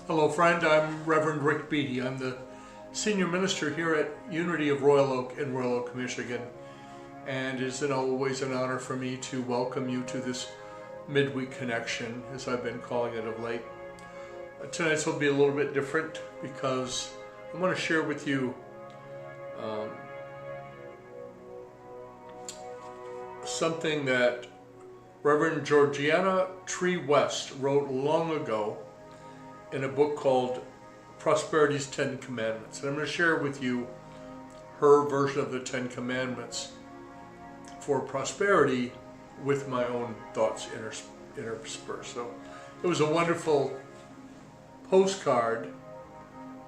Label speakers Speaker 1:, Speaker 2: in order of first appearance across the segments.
Speaker 1: Hello friend, I'm Reverend Rick Beattie. I'm the senior minister here at Unity of Royal Oak in Royal Oak, Michigan. And it's always an honor for me to welcome you to this midweek connection, as I've been calling it of late. Tonight's will be a little bit different because I want to share with you something that Reverend Georgiana Tree West wrote long ago in a book called Prosperity's 10 Commandments. And I'm going to share with you her version of the 10 Commandments for prosperity with my own thoughts interspersed. So it was a wonderful postcard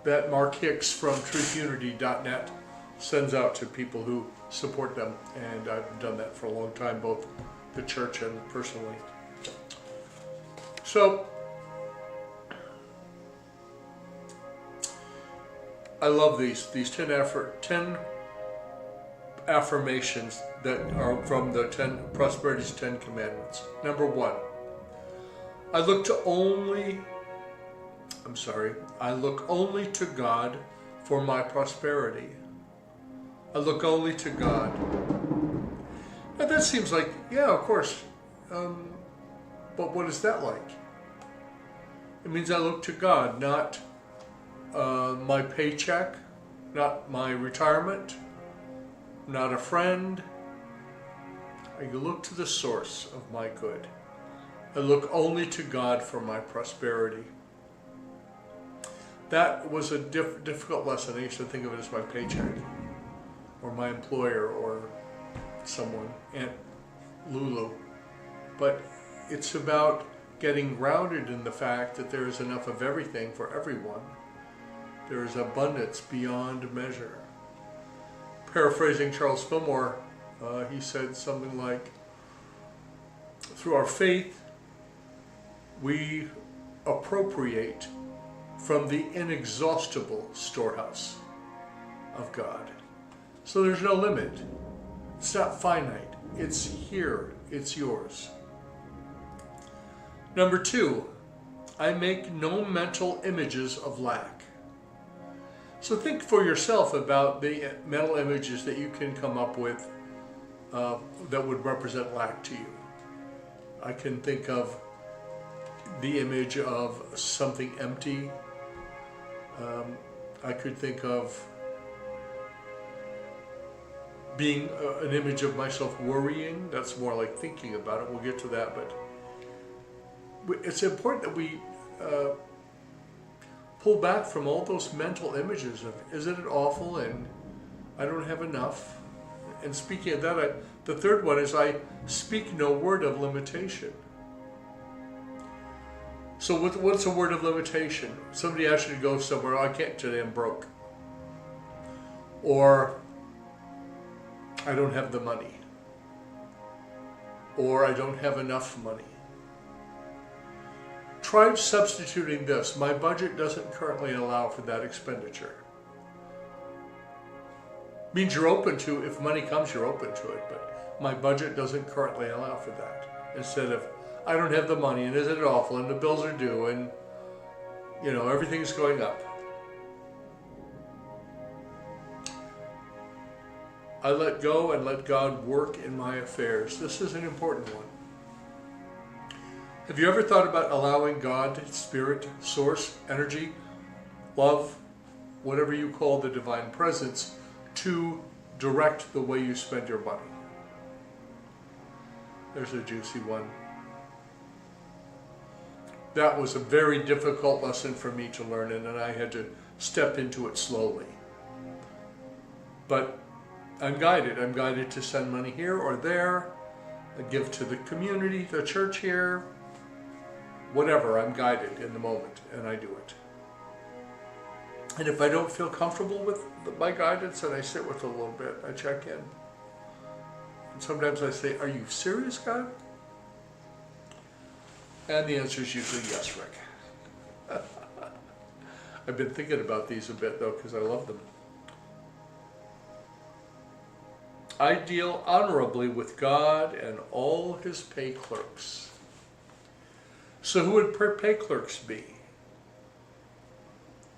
Speaker 1: that Mark Hicks from truthunity.net sends out to people who support them. And I've done that for a long time, both the church and personally. So I love these 10 affirmations that are from the Prosperity's 10 Commandments. Number 1, I look only to God for my prosperity. I look only to God. Now that seems like, yeah, of course, but what is that like? It means I look to God, not my paycheck, not my retirement, not a friend. I look to the source of my good. I look only to God for my prosperity. That was a difficult lesson. I used to think of it as my paycheck, or my employer, or someone, Aunt Lulu. But it's about getting grounded in the fact that there is enough of everything for everyone. There is abundance beyond measure. Paraphrasing Charles Fillmore, he said something like, through our faith, we appropriate from the inexhaustible storehouse of God. So there's no limit. It's not finite. It's here. It's yours. Number 2, I make no mental images of lack. So think for yourself about the mental images that you can come up with that would represent lack to you. I can think of the image of something empty. I could think of being an image of myself worrying. That's more like thinking about it. We'll get to that, but it's important that we pull back from all those mental images of, isn't it awful, and I don't have enough. And speaking of that, the third one is I speak no word of limitation. So what's a word of limitation? Somebody asks you to go somewhere, oh, I can't today, I'm broke. Or I don't have the money. Or I don't have enough money. Try substituting this. My budget doesn't currently allow for that expenditure. Means you're open to, if money comes, you're open to it, but my budget doesn't currently allow for that. Instead of, I don't have the money, and isn't it awful, and the bills are due, and everything's going up. I let go and let God work in my affairs. This is an important one. Have you ever thought about allowing God, Spirit, Source, Energy, Love, whatever you call the Divine Presence, to direct the way you spend your money? There's a juicy one. That was a very difficult lesson for me to learn, and I had to step into it slowly. But I'm guided. I'm guided to send money here or there, I give to the community, the church here, whatever. I'm guided in the moment, and I do it. And if I don't feel comfortable with my guidance, then I sit with it a little bit. I check in. And sometimes I say, are you serious, God? And the answer is usually yes, Rick. I've been thinking about these a bit, though, because I love them. I deal honorably with God and all his pay clerks. So who would pay clerks be?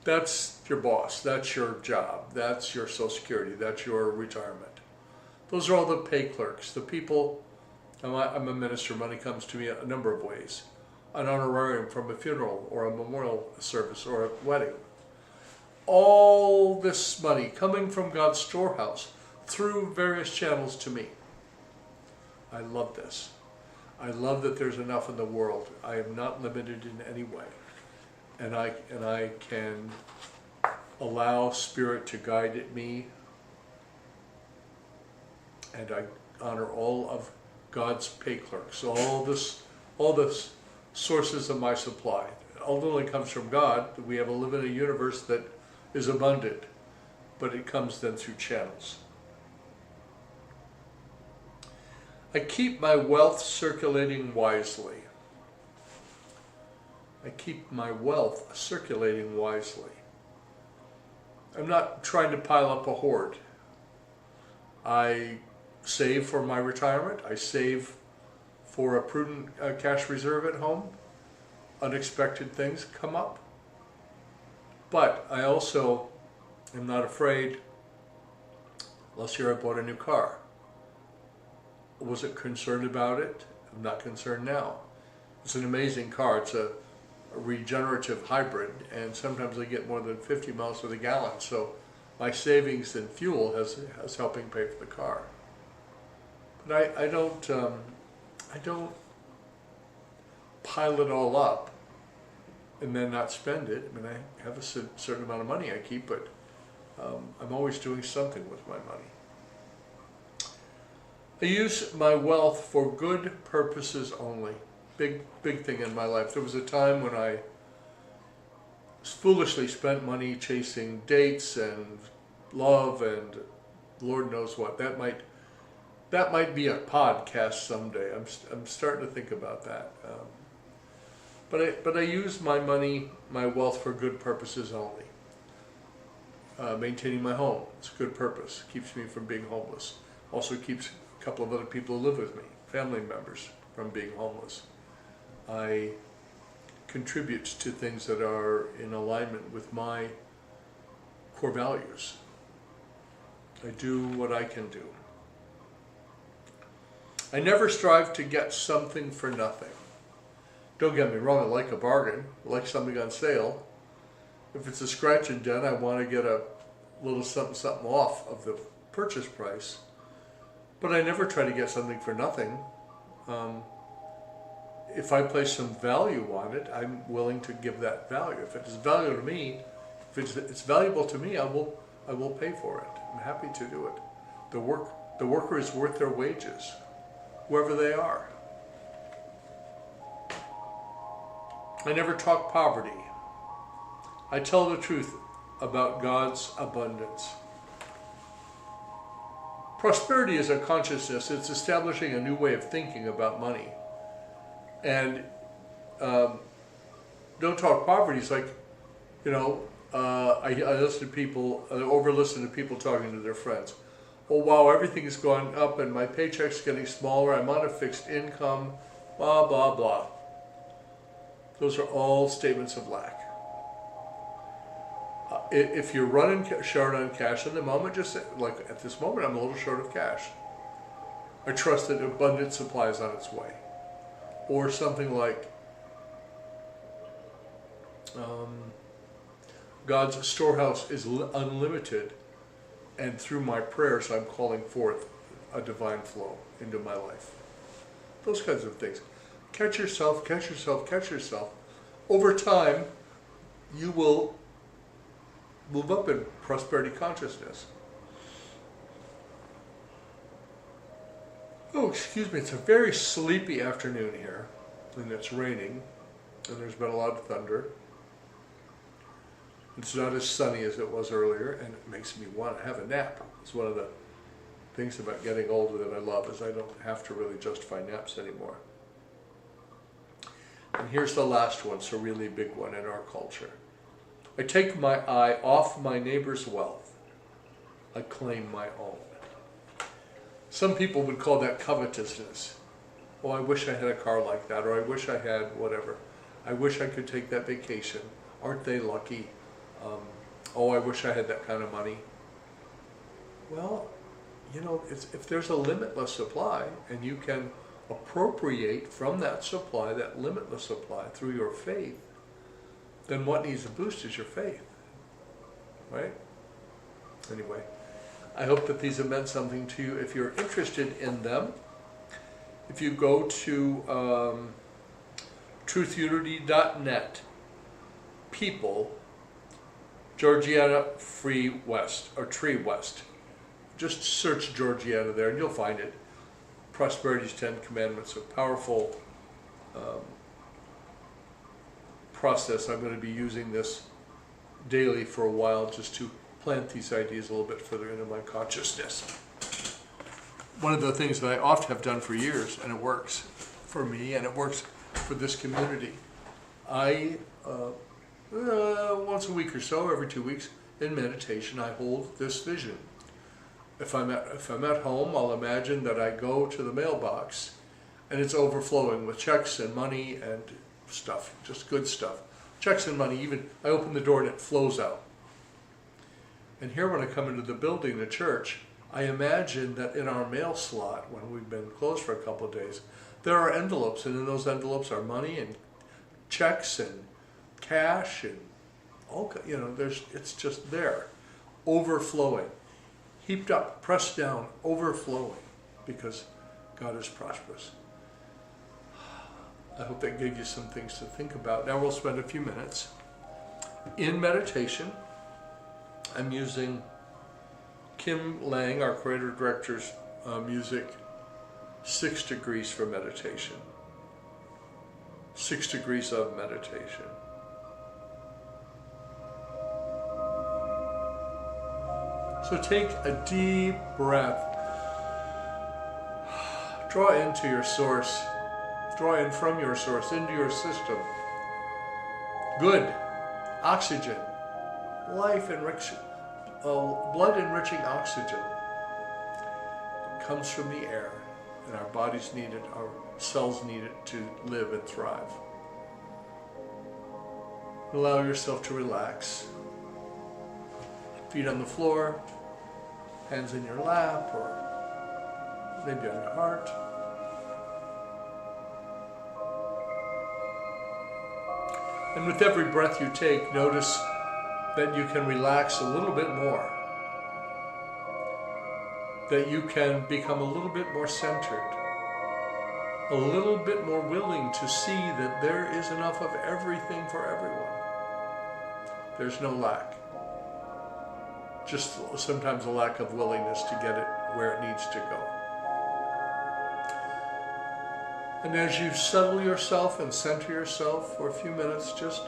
Speaker 1: That's your boss, that's your job, that's your Social Security, that's your retirement. Those are all the pay clerks, the people. I'm a minister, money comes to me a number of ways. An honorarium from a funeral or a memorial service or a wedding. All this money coming from God's storehouse through various channels to me. I love this. I love that there's enough in the world. I am not limited in any way. And I can allow Spirit to guide me. And I honor all of God's pay clerks, all this sources of my supply. It ultimately comes from God. We have a live in a universe that is abundant, but it comes then through channels. I keep my wealth circulating wisely. I keep my wealth circulating wisely. I'm not trying to pile up a hoard. I save for my retirement. I save for a prudent cash reserve at home. Unexpected things come up. But I also am not afraid. Last year I bought a new car. Wasn't concerned about it. I'm not concerned now. It's an amazing car. It's a regenerative hybrid, and sometimes I get more than 50 miles to the gallon. So my savings in fuel has helping pay for the car. But I don't pile it all up and then not spend it. I mean, I have a certain amount of money I keep, but I'm always doing something with my money. I use my wealth for good purposes only. Big thing in my life. There was a time when I foolishly spent money chasing dates and love and Lord knows what. That might be a podcast someday. I'm starting to think about that. But I use my money, my wealth for good purposes only. Maintaining my home, it's a good purpose. Keeps me from being homeless. Also keeps a couple of other people who live with me, family members, from being homeless. I contribute to things that are in alignment with my core values. I do what I can do. I never strive to get something for nothing. Don't get me wrong, I like a bargain, I like something on sale. If it's a scratch and dent, I want to get a little something off of the purchase price. But I never try to get something for nothing. If I place some value on it, I'm willing to give that value. If it is value to me, if it's valuable to me, I will pay for it. I'm happy to do it. The worker is worth their wages, wherever they are. I never talk poverty. I tell the truth about God's abundance. Prosperity is a consciousness. It's establishing a new way of thinking about money. And don't talk poverty. It's like, I listen to people, I over-listen to people talking to their friends. Oh wow, everything's gone up and my paycheck's getting smaller, I'm on a fixed income, blah, blah, blah. Those are all statements of lack. If you're running short on cash in the moment, just say, like at this moment, I'm a little short of cash. I trust that abundant supply is on its way. Or something like, God's storehouse is unlimited, and through my prayers, I'm calling forth a divine flow into my life. Those kinds of things. Catch yourself, catch yourself, catch yourself. Over time, you will move up in prosperity consciousness. Oh, excuse me, it's a very sleepy afternoon here, and it's raining, and there's been a lot of thunder. It's not as sunny as it was earlier, and it makes me want to have a nap. It's one of the things about getting older that I love, is I don't have to really justify naps anymore. And here's the last one, it's a really big one in our culture. I take my eye off my neighbor's wealth. I claim my own. Some people would call that covetousness. Oh, I wish I had a car like that, or I wish I had whatever. I wish I could take that vacation. Aren't they lucky? Oh, I wish I had that kind of money. Well, if there's a limitless supply and you can appropriate from that supply, that limitless supply, through your faith, then what needs a boost is your faith, right? Anyway, I hope that these have meant something to you. If you're interested in them, if you go to truthunity.net, people, Georgiana Free West, or Tree West. Just search Georgiana there and you'll find it. Prosperity's 10 Commandments, a powerful process. I'm going to be using this daily for a while just to plant these ideas a little bit further into my consciousness. One of the things that I oft have done for years, and it works for me and it works for this community, I once a week or so, every 2 weeks, in meditation, I hold this vision. If I'm at home, I'll imagine that I go to the mailbox and it's overflowing with checks and money and stuff, just good stuff. Checks and money, even I open the door and it flows out. And here when I come into the building, the church, I imagine that in our mail slot, when we've been closed for a couple of days, there are envelopes, and in those envelopes are money and checks and cash and all, it's just there, overflowing, heaped up, pressed down, overflowing, because God is prosperous. I hope that gave you some things to think about. Now we'll spend a few minutes in meditation. I'm using Kim Lang, our creator director's music, 6 degrees for meditation. 6 degrees of meditation. So take a deep breath. Draw into your source. Draw in from your source into your system. Good oxygen, life enriching, blood enriching oxygen comes from the air, and our bodies need it, our cells need it to live and thrive. Allow yourself to relax. Feet on the floor, hands in your lap, or maybe on your heart. And with every breath you take, notice that you can relax a little bit more, that you can become a little bit more centered, a little bit more willing to see that there is enough of everything for everyone. There's no lack. Just sometimes a lack of willingness to get it where it needs to go. And as you settle yourself and center yourself for a few minutes, just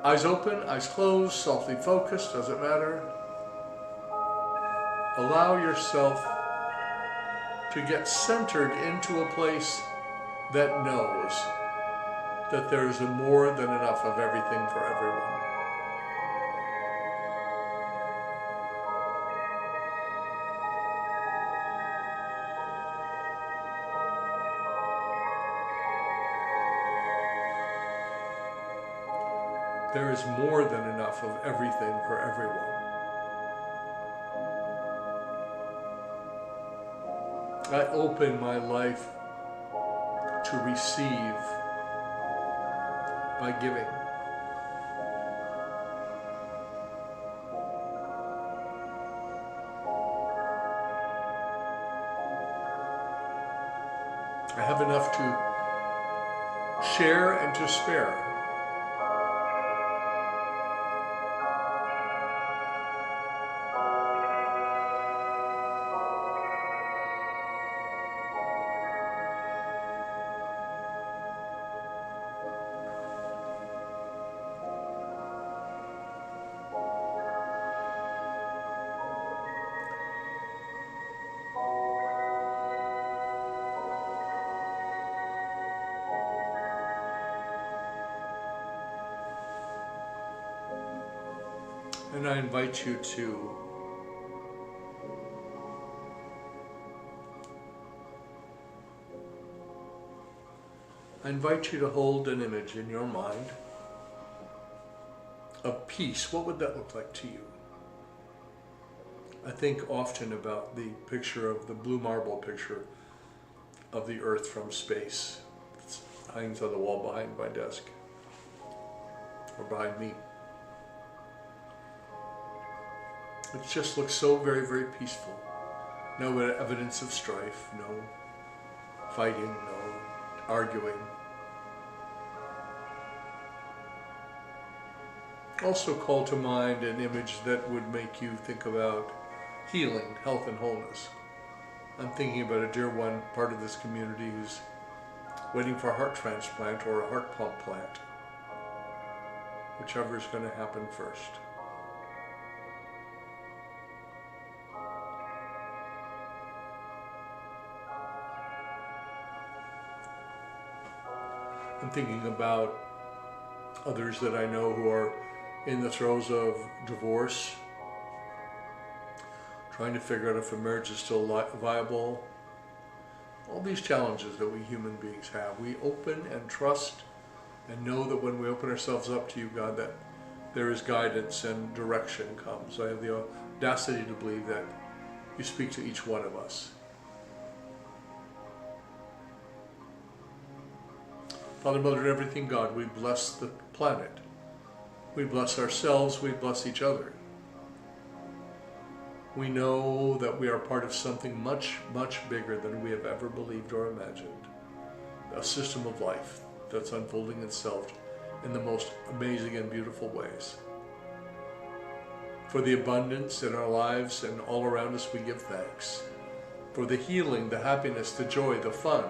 Speaker 1: eyes open, eyes closed, softly focused, doesn't matter. Allow yourself to get centered into a place that knows that there is more than enough of everything for everyone. There is more than enough of everything for everyone. I open my life to receive by giving. I have enough to share and to spare. And I invite you to hold an image in your mind of peace, what would that look like to you? I think often about the picture of the blue marble picture of the Earth from space. It hangs on the wall behind my desk, or behind me. It just looks so very, very peaceful. No evidence of strife, no fighting, no arguing. Also call to mind an image that would make you think about healing, health, and wholeness. I'm thinking about a dear one, part of this community, who's waiting for a heart transplant or a heart pump plant, whichever is going to happen first. I'm thinking about others that I know who are in the throes of divorce, trying to figure out if a marriage is still viable. All these challenges that we human beings have. We open and trust and know that when we open ourselves up to you, God, that there is guidance and direction comes. I have the audacity to believe that you speak to each one of us. Father, Mother, and everything, God, we bless the planet. We bless ourselves, we bless each other. We know that we are part of something much, much bigger than we have ever believed or imagined. A system of life that's unfolding itself in the most amazing and beautiful ways. For the abundance in our lives and all around us, we give thanks. For the healing, the happiness, the joy, the fun,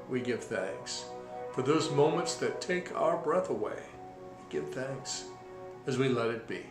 Speaker 1: we give thanks. For those moments that take our breath away, give thanks as we let it be.